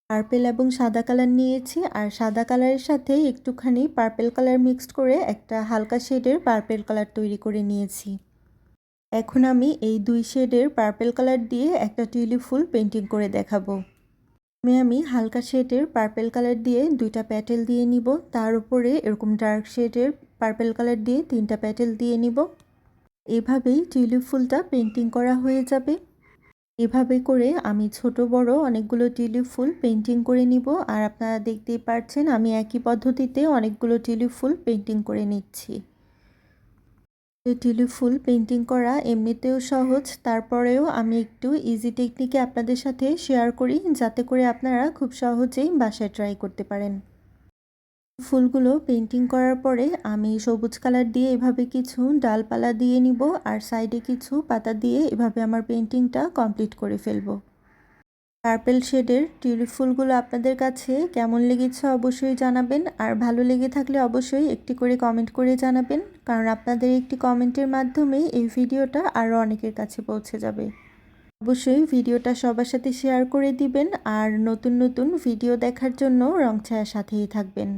Purple এবং সাদা colour নিয়েছি, আর সাদা কালারের সাথে একটুখানি পার্পেল কালার মিক্সড করে একটা হালকা শেডের পার্পেল কালার তৈরি করে নিয়েছি। এখন আমি এই 2 শেডের পার্পেল কালার দিয়ে একটা টিউলিপ ফুল পেন্টিং করে দেখাবো। আমি হালকা শেডের পার্পেল কালার দিয়ে 2টা প্যাটেল দিয়ে নিব, তার উপরে এরকম ডার্ক শেডের পার্পেল কালার দিয়ে 3টা প্যাটেল দিয়ে নিব। এভাবেই টিউলিপ ফুলটা পেন্টিং করা হয়ে যাবে। এভাবে করে আমি ছোট বড় অনেকগুলো টিউলিপ ফুল পেন্টিং করে নিব। আর আপনারা দেখতেই পাচ্ছেন আমি একই পদ্ধতিতে অনেকগুলো টিউলিপ ফুল পেন্টিং করে নিচ্ছি। টিউলিপ ফুল পেন্টিং করা এমনিতেও সহজ, তারপরেও আমি একটু ইজি টেকনিকে আপনাদের সাথে শেয়ার করি, যাতে করে আপনারা খুব সহজেই বাসায় ট্রাই করতে পারেন। ফুলগুলো পেন্টিং করার পরে আমি সবুজ কালার দিয়ে এভাবে কিছু ডালপালা দিয়ে নিব, আর সাইডে কিছু পাতা দিয়ে এভাবে আমার পেন্টিংটা কমপ্লিট করে ফেলবো। পার্পেল শেডের টিউলিপ ফুলগুলো আপনাদের কাছে কেমন লেগেছে অবশ্যই জানাবেন, আর ভালো লেগে থাকলে অবশ্যই একটি করে কমেন্ট করে জানাবেন, কারণ আপনাদের একটি কমেন্টের মাধ্যমে এই ভিডিওটা আরও অনেকের কাছে পৌঁছে যাবে। অবশ্যই ভিডিওটা সবার সাথে শেয়ার করে দিবেন, আর নতুন নতুন ভিডিও দেখার জন্য রং ছায়ার সাথেই থাকবেন।